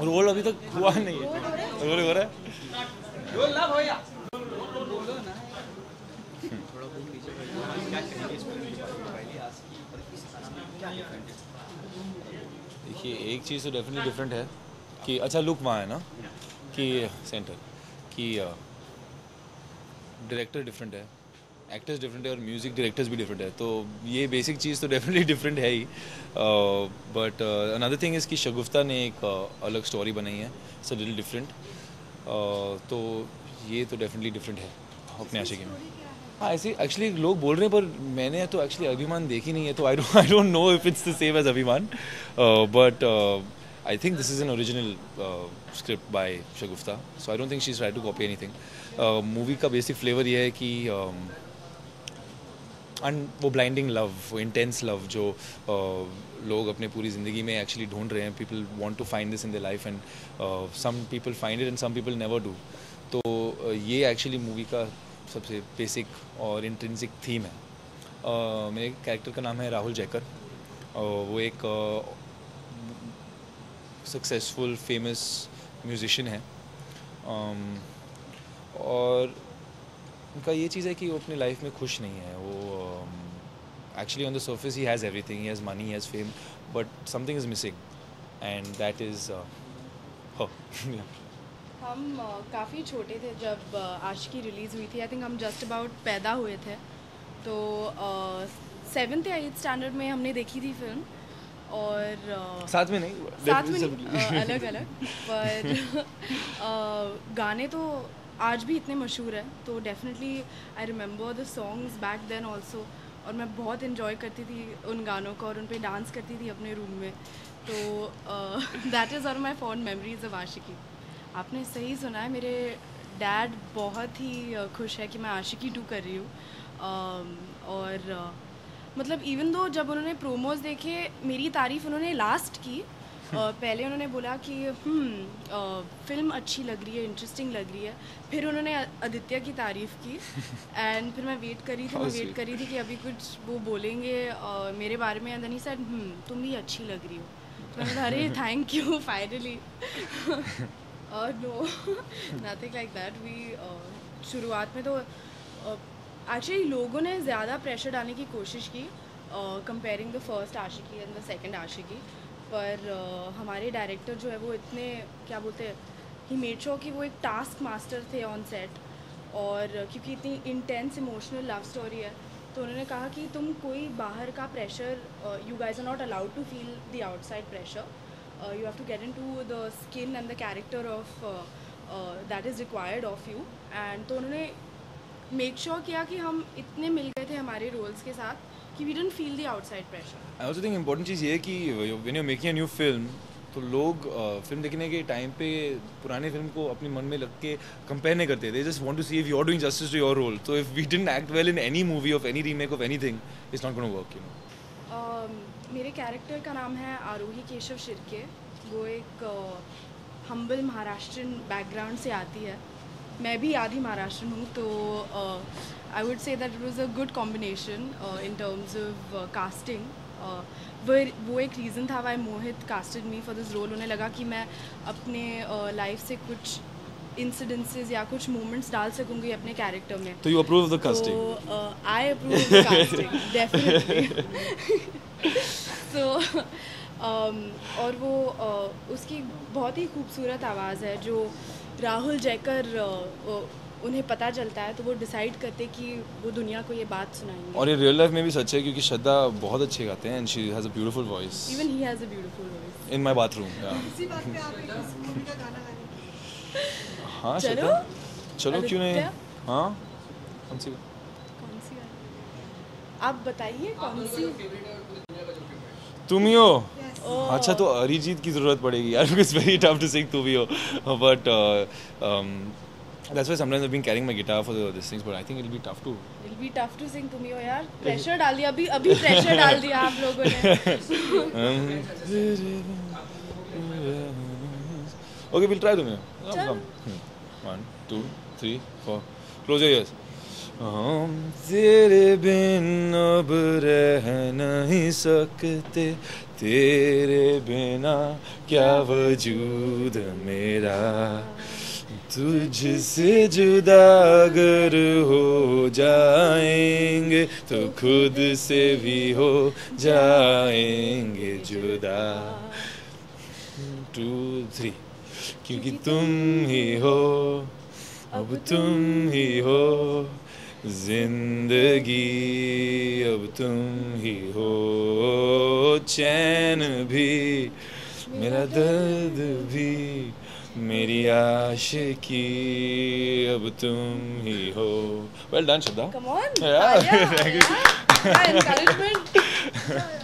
Role अभी तक हुआ नहीं है। रोल हो रहा है। देखिए एक चीज़ तो डेफिनेटली डिफरेंट है कि अच्छा लुक वहाँ है ना कि सेंटर कि डायरेक्टर डिफरेंट है, एक्टर्स डिफरेंट है और म्यूज़िक डायरेक्टर्स भी डिफरेंट है, तो ये बेसिक चीज़ तो डेफिनेटली डिफरेंट है ही। बट अनदर थिंग इज़ कि शगुफ्ता ने एक अलग स्टोरी बनाई है, इट्स अ लिटिल डिफरेंट। तो ये तो डेफिनेटली डिफरेंट है अपने आशिकी में। हाँ ऐसे एक्चुअली लोग बोल रहे हैं पर मैंने तो एक्चुअली अभिमान देखी नहीं है, तो I don't know if it's the same as Abhimaan, but I think this is an original script by Shagufta, so I don't think she is try to copy anything. Movie का बेसिक फ्लेवर ये है कि and वो blinding love, वो intense love जो लोग अपने पूरी ज़िंदगी में एक्चुअली ढूंढ रहे हैं, people want to find this in their life and some people find it and some people never do. तो ये एक्चुअली मूवी का सबसे बेसिक और इंट्रिंसिक थीम है। मेरे कैरेक्टर का नाम है राहुल जैकर। वो एक सक्सेसफुल फेमस म्यूजिशियन है, और उनका ये चीज़ है कि वो अपनी लाइफ में खुश नहीं है। वो actually on the surface he has everything, he has money, he has fame, but something is missing and that is हम काफ़ी छोटे थे जब आशिकी रिलीज़ हुई थी। आई थिंक हम जस्ट अबाउट पैदा हुए थे, तो 7th या 8th स्टैंडर्ड में हमने देखी थी फिल्म। और साथ में नहीं, अलग अलग पर गाने तो आज भी इतने मशहूर हैं, तो definitely I remember the songs back then also, और मैं बहुत इन्जॉय करती थी उन गानों को और उन पे डांस करती थी अपने रूम में। तो that is one my fond memories of Aashiqui. आपने सही सुना है, मेरे डैड बहुत ही खुश है कि मैं आशिकी 2 कर रही हूँ। और मतलब इवन दो जब उन्होंने प्रोमोज देखे, मेरी तारीफ़ उन्होंने लास्ट की। पहले उन्होंने बोला कि फ़िल्म अच्छी लग रही है, इंटरेस्टिंग लग रही है, फिर उन्होंने आदित्य की तारीफ़ की। एंड फिर मैं वेट कर रही थी कि अभी कुछ वो बोलेंगे मेरे बारे में, एंड देन ही सेड तुम भी अच्छी लग रही हो। तो मैंने बोला अरे thank you finally. No nothing like that. We शुरुआत में तो एक्चुअली लोगों ने ज़्यादा प्रेशर डालने की कोशिश की comparing the first Aashiqui and the second Aashiqui, पर हमारे डायरेक्टर जो है वो इतने क्या बोलते हैं, ही मेड श्योर कि वो एक टास्क मास्टर थे ऑन सेट। और क्योंकि इतनी इंटेंस इमोशनल लव स्टोरी है, तो उन्होंने कहा कि तुम कोई बाहर का pressure, you guys are not allowed to feel the outside pressure, you have to get into the skin and the character of that is required of you। and तो उन्होंने मेक श्योर किया कि हम इतने मिल गए थे हमारे रोल्स के साथ कि we didn't feel the outside pressure. I also think important चीज़ ये है कि when you making a new film, तो लोग फिल्म देखने के टाइम पे पुराने फिल्म को अपने मन में लग के कंपेयर नहीं करते, they just want to see if you are doing justice to your role. तो if we didn't act well in any movie of any remake of anything, it's not gonna work, you know. मेरे character का नाम है आरोही केशव शिर्के। वो एक humble Maharashtrian background से आती है, मैं भी आधी महाराष्ट्रन हूँ, तो I would say that it was a good combination in terms of casting. वो एक रीज़न था why Mohit casted me for this role. उन्हें लगा कि मैं अपने लाइफ से कुछ इंसिडेंसेस या कुछ मोमेंट्स डाल सकूंगी अपने कैरेक्टर में। तो you approve of the casting? तो I approve of the casting definitely. So और वो उसकी बहुत ही खूबसूरत आवाज़ है, जो राहुल जैकर उन्हें पता चलता है तो वो डिसाइड करते कि वो दुनिया को ये बात सुनाएंगे। और ये रियल लाइफ में भी सच है, क्योंकि श्रद्धा बहुत अच्छे गाते हैं and she has a beautiful voice. Even he has a beautiful voice in my bathroom. इसी बात पे आप एक मूवी का गाना गाने। हाँ चलो श्रद्धा, चलो क्यों नहीं। आदित्य? हाँ कौन सी आप बताइए कौन सी। तुम ही हो? ओह। अच्छा तो अरिजीत की ज़रूरत पड़ेगी यार, because very tough to sing तुम ही हो, but that's why sometimes I've been carrying my guitar for these things, but I think it'll be tough to. It'll be tough to sing तुम ही हो यार। प्रेशर डाल दिया, अभी प्रेशर डाल दिया आप लोगों ने। Okay, we'll try तुम ही हो। Come. 1 2 3 4 close your ears। हम तेरे बिन अब रह नहीं सकते, तेरे बिना क्या वजूद मेरा, तुझसे जुदा अगर हो जाएंगे तो खुद से भी हो जाएंगे जुदा। 2 3 क्योंकि तुम ही हो, अब तुम ही हो जिंदगी, अब तुम ही हो चैन भी, मेरा दर्द भी, मेरी आशिकी, अब तुम ही हो। Well done Shraddha. Come on, Yeah. Alia, yeah, encouragement.